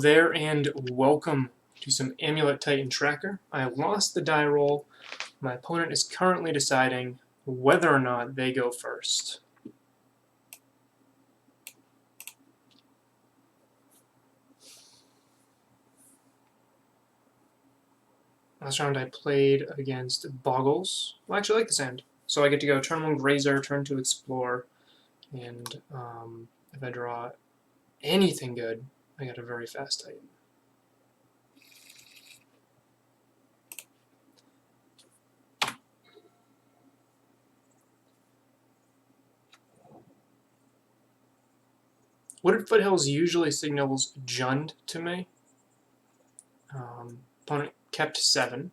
Hello there, and welcome to some Amulet Titan Tracker. I lost the die roll. My opponent is currently deciding whether or not they go first. Last round I played against Boggles. Well, actually, I like this hand. So I get to go turn 1 Grazer, turn 2 Explore, and if I draw anything good, I got a very fast Titan. Wooded Foothills usually signals Jund to me. Opponent kept 7.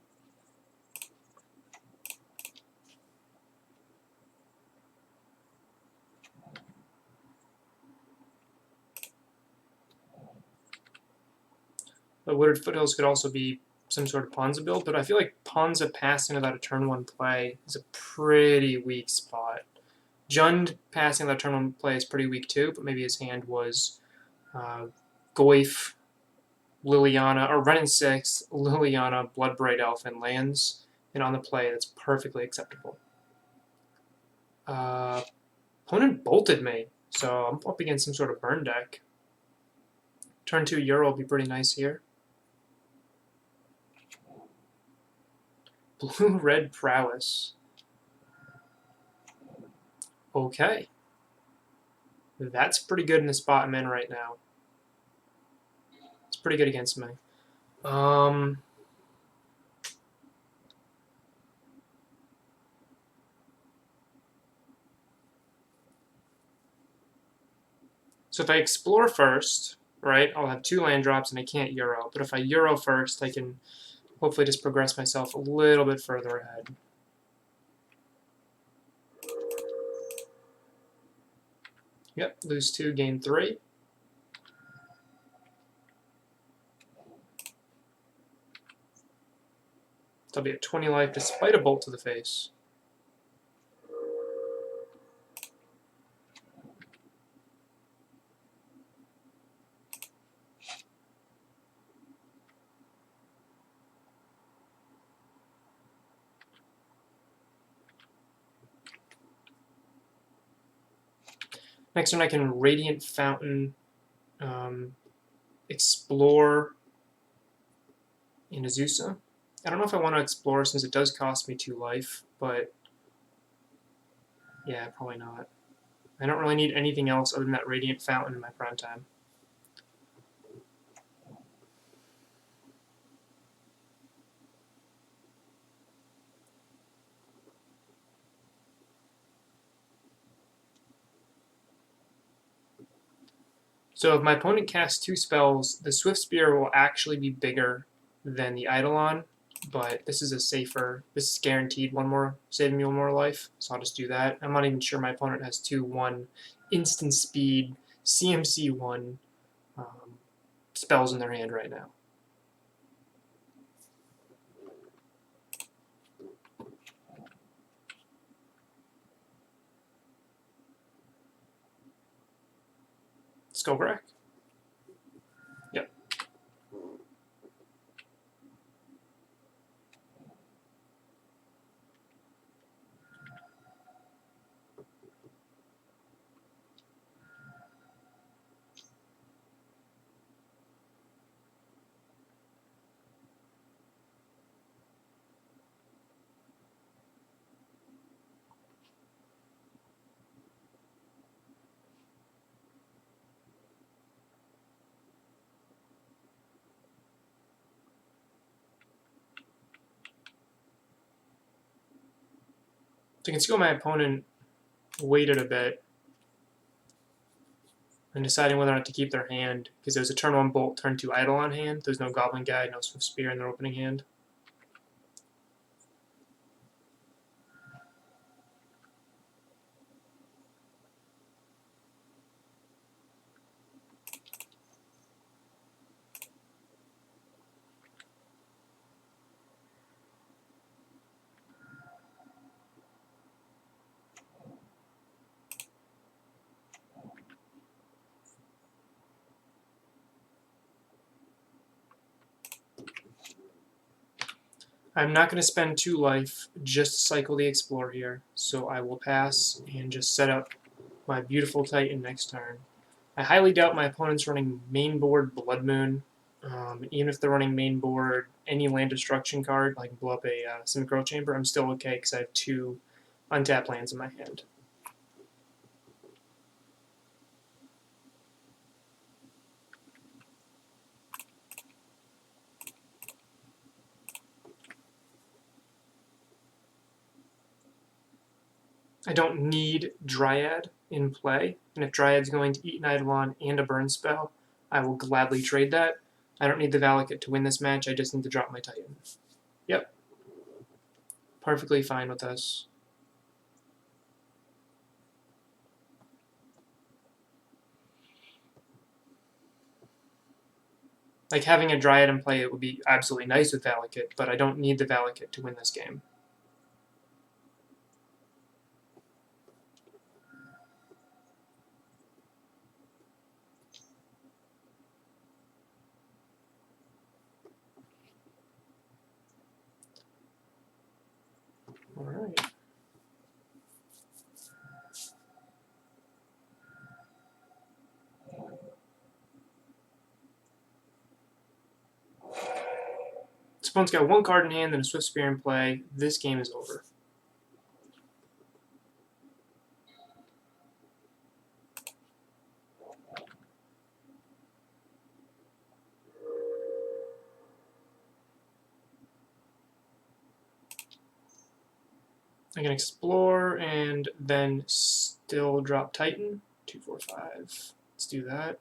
But Wooded Foothills could also be some sort of Ponza build, but I feel like Ponza passing without a turn 1 play is a pretty weak spot. Jund passing without turn 1 play is pretty weak too, but maybe his hand was Goyf, Liliana, or Ren and 6, Liliana, Bloodbraid Elf, and lands, and on the play that's perfectly acceptable. Opponent bolted me, so I'm up against some sort of burn deck. Turn 2 Euro will be pretty nice here. Blue-red prowess. Okay. That's pretty good in the spot I'm in right now. It's pretty good against me. So if I explore first, right, I'll have 2 land drops and I can't Euro. But if I Euro first, I can hopefully just progress myself a little bit further ahead. Yep, lose 2, gain 3. So I'll be at 20 life despite a bolt to the face. Next turn I can Radiant Fountain, Explore in Azusa. I don't know if I want to Explore since it does cost me 2 life, but yeah, probably not. I don't really need anything else other than that Radiant Fountain in my prime time. So if my opponent casts 2 spells, the Swift Spear will actually be bigger than the Eidolon, but this is a safer, this is guaranteed saving me 1 more life, so I'll just do that. I'm not even sure my opponent has 2/1 instant speed, CMC 1 spells in their hand right now. Skullcrack? Yep. So you can see what my opponent waited a bit and deciding whether or not to keep their hand, because there's a turn 1 bolt, turn 2 Eidolon hand. There's no Goblin Guide, no Swift Spear in their opening hand. I'm not going to spend 2 life just to cycle the Explore here, so I will pass and just set up my beautiful Titan next turn. I highly doubt my opponent's running main board Blood Moon. Even if they're running main board any land destruction card, like blow up a Synchro Chamber, I'm still okay because I have 2 untapped lands in my hand. I don't need Dryad in play, and if Dryad's going to eat an Eidolon and a burn spell, I will gladly trade that. I don't need the Valakut to win this match, I just need to drop my Titan. Yep. Perfectly fine with us. Like, having a Dryad in play, it would be absolutely nice with Valakut, but I don't need the Valakut to win this game. Alright. This opponent's got 1 card in hand and a Swift Spear in play. This game is over. I can explore and then still drop Titan. 2, 4, 5. Let's do that.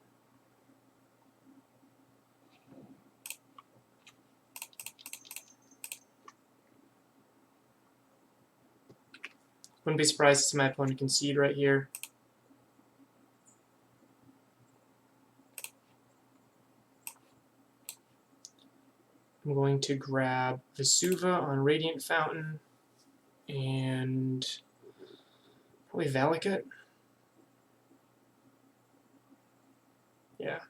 Wouldn't be surprised to see my opponent concede right here. I'm going to grab Vesuva on Radiant Fountain and probably Valakut. Yeah.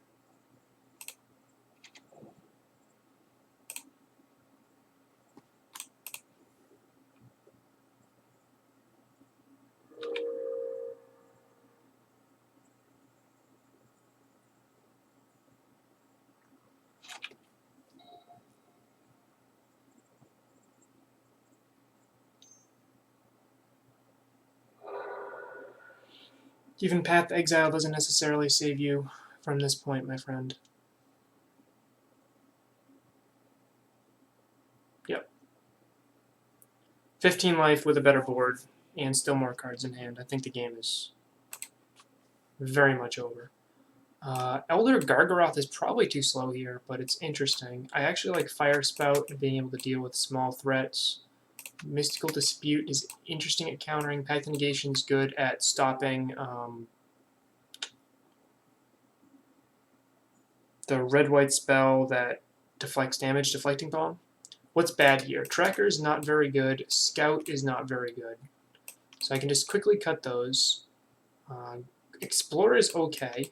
Even Path Exile doesn't necessarily save you from this point, my friend. Yep. 15 life with a better board and still more cards in hand. I think the game is very much over. Elder Gargaroth is probably too slow here, but it's interesting. I actually like Fire Spout and being able to deal with small threats. Mystical Dispute is interesting at countering. Pact Negation is good at stopping the red-white spell that deflects damage, Deflecting Palm. What's bad here? Tracker is not very good. Scout is not very good. So I can just quickly cut those. Explorer is okay.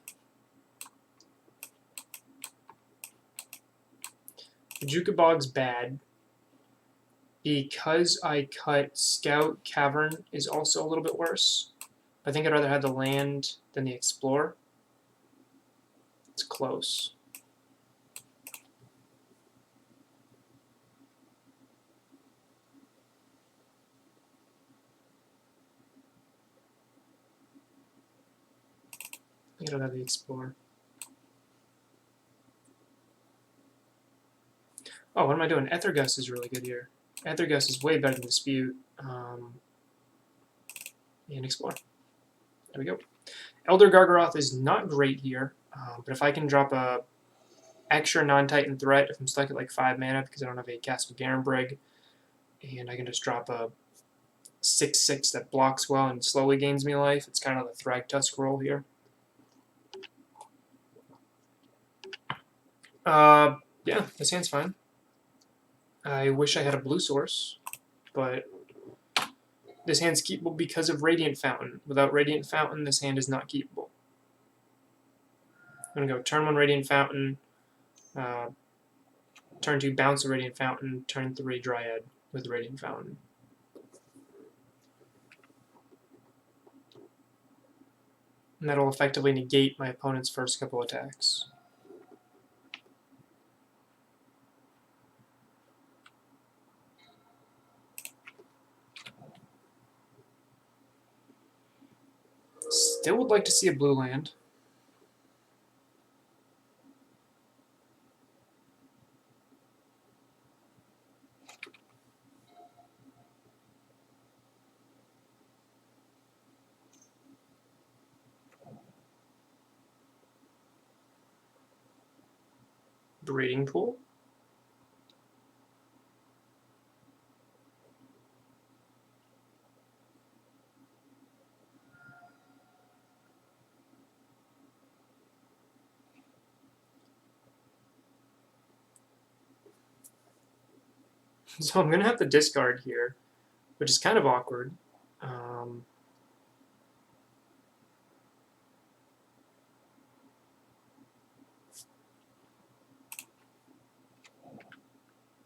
Juka Bog's bad. Because I cut Scout, Cavern is also a little bit worse. I think I'd rather have the land than the Explorer. It's close. I think I'd have the Explorer. Oh, what am I doing? Ethergust is really good here. Ethergust is way better than Dispute. And Explore. There we go. Elder Gargaroth is not great here, but if I can drop a extra non-Titan threat, if I'm stuck at like 5 mana because I don't have a Castle Garenbrig, and I can just drop a 6/6 that blocks well and slowly gains me life, it's kind of the Thragtusk roll here. Yeah, this hand's fine. I wish I had a blue source, but this hand's keepable because of Radiant Fountain. Without Radiant Fountain, this hand is not keepable. I'm going to go turn 1 Radiant Fountain, turn 2 bounce a Radiant Fountain, turn 3 Dryad with Radiant Fountain. And that'll effectively negate my opponent's first couple attacks. Still would like to see a blue land. Breeding pool. So I'm going to have to discard here, which is kind of awkward.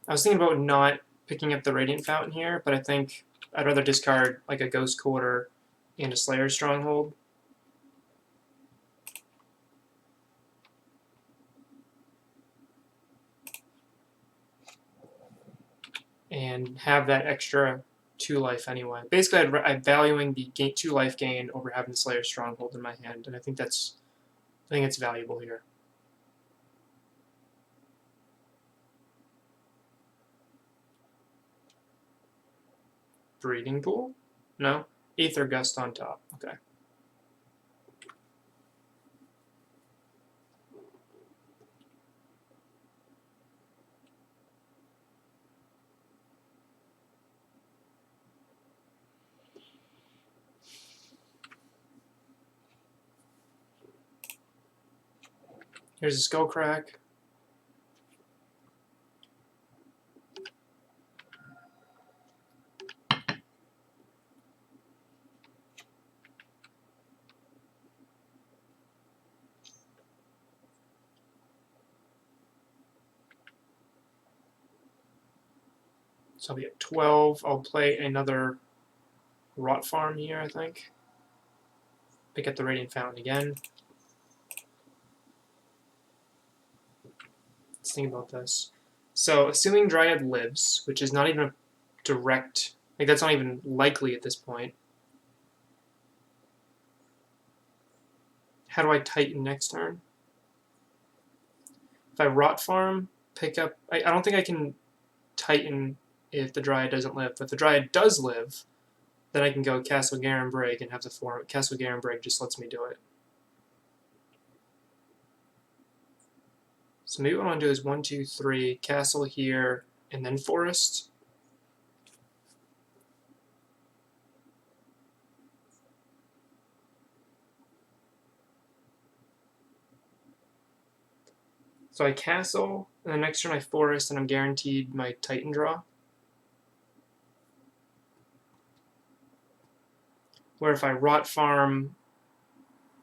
I was thinking about not picking up the Radiant Fountain here, but I think I'd rather discard like a Ghost Quarter and a Slayer Stronghold. And have that extra 2 life anyway. Basically, I'm valuing the 2 life gain over having the Slayer Stronghold in my hand, and I think it's valuable here. Breeding pool? No? Aether Gust on top. Okay. Here's a Skull Crack. So I'll be at 12. I'll play another Rot Farm here, I think. Pick up the Radiant Fountain again. Let's think about this. So, assuming Dryad lives, which is not even a direct, like that's not even likely at this point. How do I Titan next turn? If I Rot Farm, pick up, I don't think I can Titan if the Dryad doesn't live. But if the Dryad does live, then I can go Castle Garenbrig and have the form. Castle Garenbrig just lets me do it. So maybe what I want to do is 1, 2, 3, Castle here, and then Forest. So I Castle, and the next turn I Forest, and I'm guaranteed my Titan draw. Where if I Rot Farm,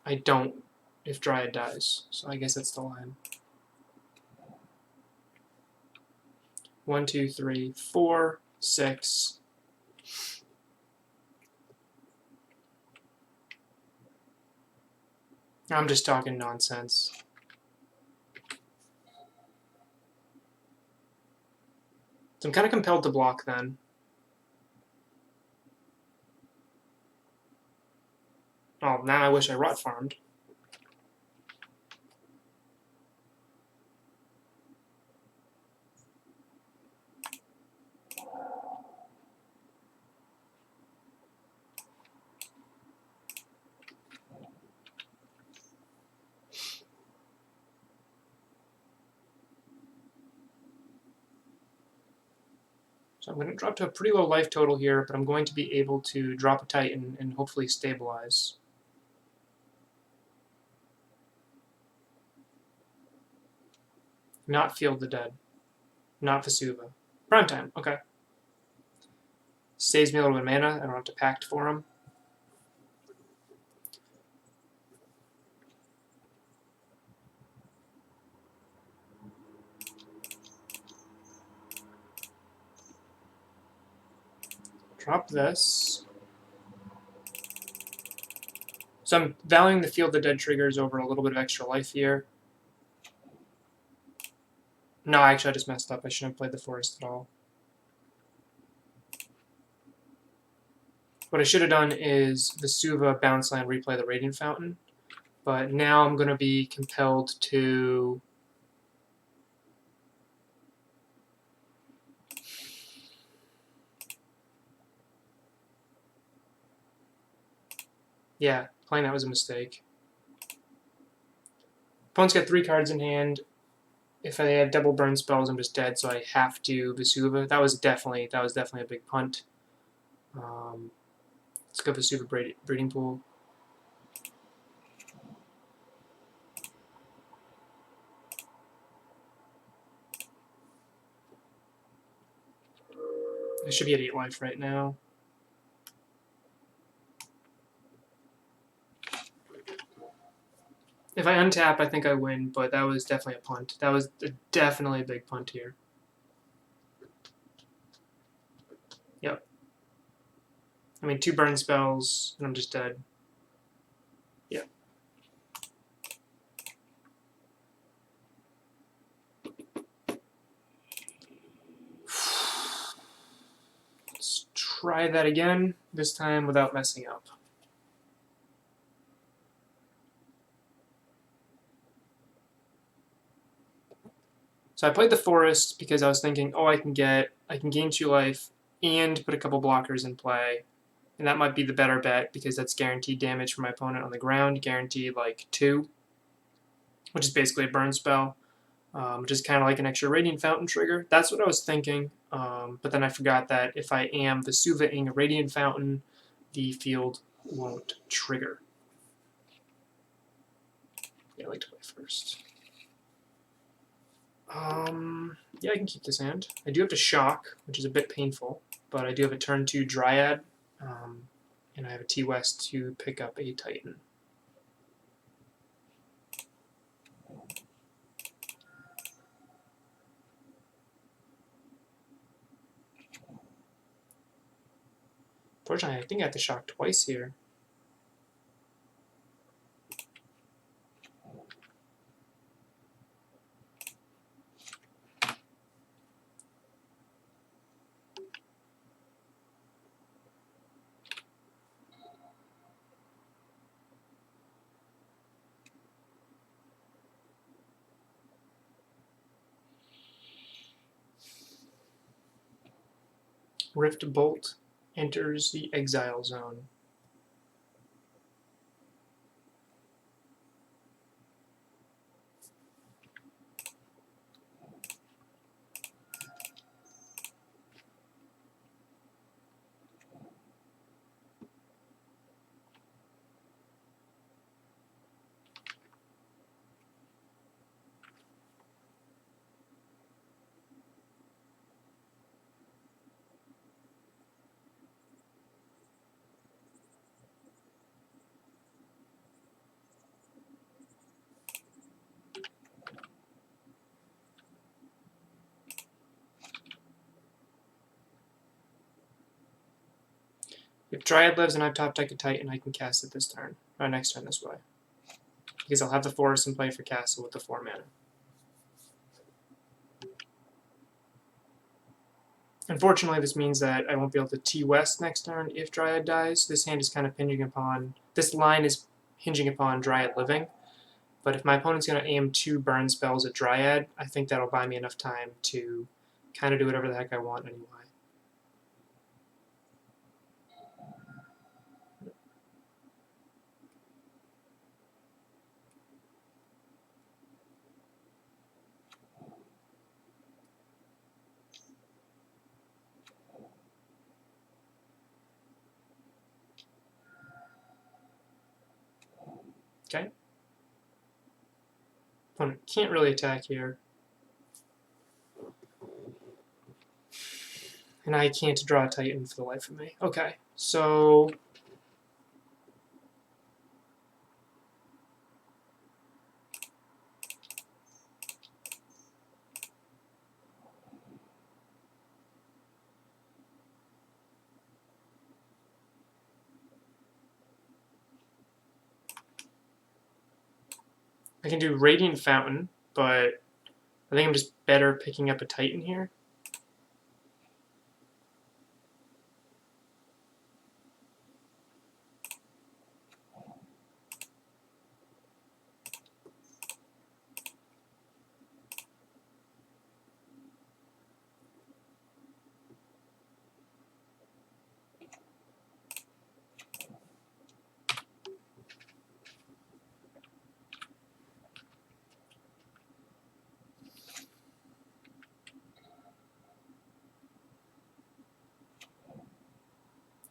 I don't if Dryad dies. So I guess that's the line. 1, 2, 3, 4, 6. I'm just talking nonsense. So I'm kind of compelled to block then. Oh, now I wish I Rot Farmed. So I'm going to drop to a pretty low life total here, but I'm going to be able to drop a Titan and hopefully stabilize. Not Field the Dead. Not Vesuva. Prime time, okay. Saves me a little bit of mana. I don't have to Pact for him. Drop this. So I'm valuing the Field of Dead triggers over a little bit of extra life here. No, actually, I just messed up. I shouldn't have played the Forest at all. What I should have done is Vesuva, Bounce Land, replay the Radiant Fountain. But now I'm going to be compelled to... Yeah, playing that was a mistake. Opponent's got 3 cards in hand. If I have double burn spells, I'm just dead, so I have to Vesuva. That was definitely a big punt. Let's go Vesuva Breeding Pool. I should be at 8 life right now. If I untap, I think I win, but that was definitely a punt. That was definitely a big punt here. Yep. I mean, 2 burn spells, and I'm just dead. Yep. Let's try that again, this time without messing up. So I played the Forest because I was thinking, oh, I can gain 2 life and put a couple blockers in play. And that might be the better bet because that's guaranteed damage for my opponent on the ground, guaranteed like 2, which is basically a burn spell, which is kind of like an extra Radiant Fountain trigger. That's what I was thinking, but then I forgot that if I am Vesuva-ing a Radiant Fountain, the field won't trigger. Yeah, I like to play first. Yeah, I can keep this hand. I do have to shock, which is a bit painful, but I do have a turn 2 Dryad, and I have a T-West to pick up a Titan. Fortunately, I think I have to shock twice here. Rift Bolt enters the exile zone. If Dryad lives and I've top decked a Titan, I can cast it this turn, or next turn this way. Because I'll have the Forest in play for castle with the 4 mana. Unfortunately, this means that I won't be able to T-West next turn if Dryad dies. This hand is kind of hinging upon... This line is hinging upon Dryad living. But if my opponent's going to aim 2 burn spells at Dryad, I think that'll buy me enough time to kind of do whatever the heck I want anyway. Okay. Opponent can't really attack here. And I can't draw a Titan for the life of me. Okay, so... I can do Radiant Fountain, but I think I'm just better picking up a Titan here.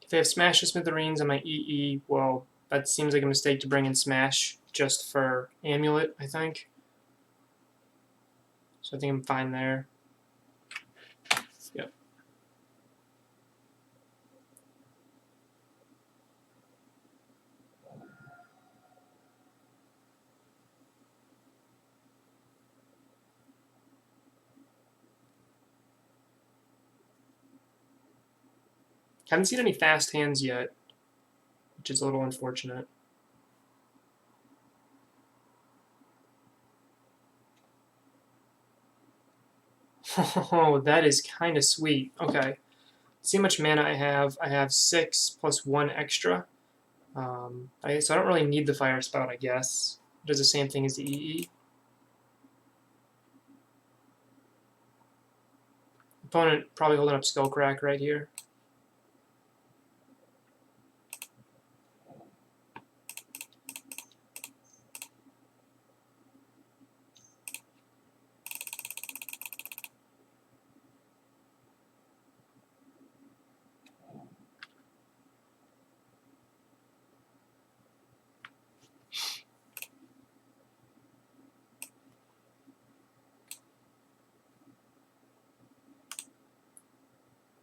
If they have Smash or Smithereens on my EE, well, that seems like a mistake to bring in Smash just for Amulet, I think. So I think I'm fine there. Yep. Haven't seen any fast hands yet, which is a little unfortunate. Oh, that is kind of sweet. Okay. See how much mana I have. I have 6 plus 1 extra. So I don't really need the fire spout, I guess. It does the same thing as the EE. Opponent probably holding up Skullcrack right here.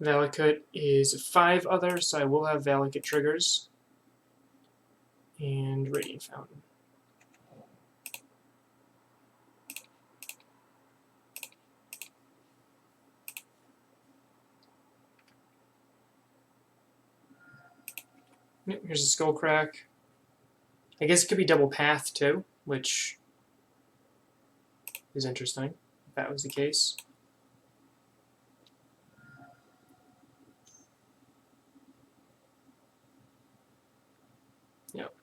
Valakut is 5 others, so I will have Valakut triggers. And Radiant Fountain. Yep, here's a Skullcrack. I guess it could be double path too, which is interesting, if that was the case. Yep.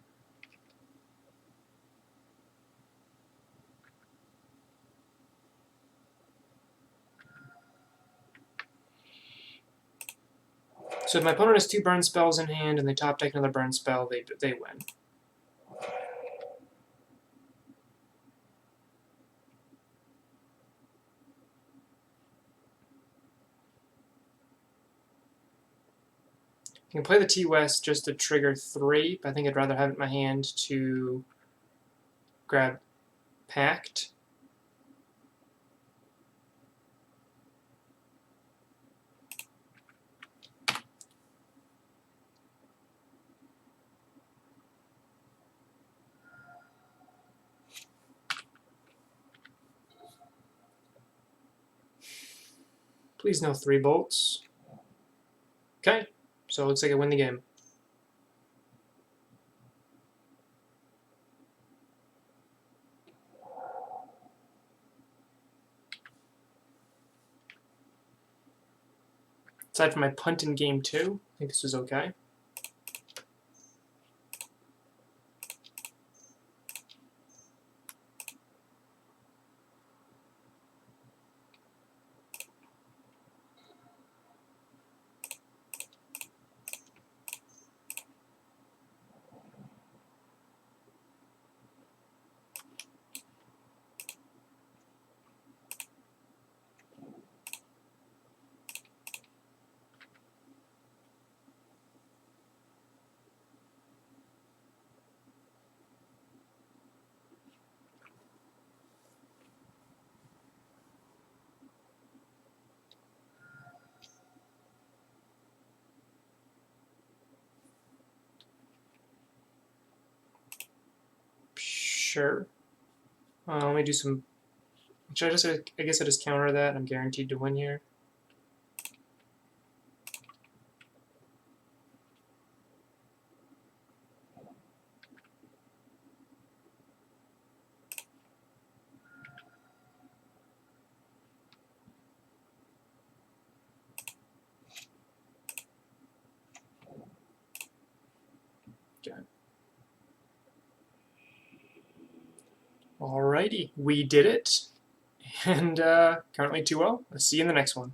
So if my opponent has 2 burn spells in hand and they top deck another burn spell, they win. I can play the T-West just to trigger 3, but I think I'd rather have it in my hand to grab Pact. Please no 3 bolts. Okay, so it looks like I win the game. Aside from my punt in game 2, I think this was okay. Sure. Let me do some. Should I guess I just counter that. I'm guaranteed to win here. Alrighty, we did it. And currently 2-0. I'll see you in the next one.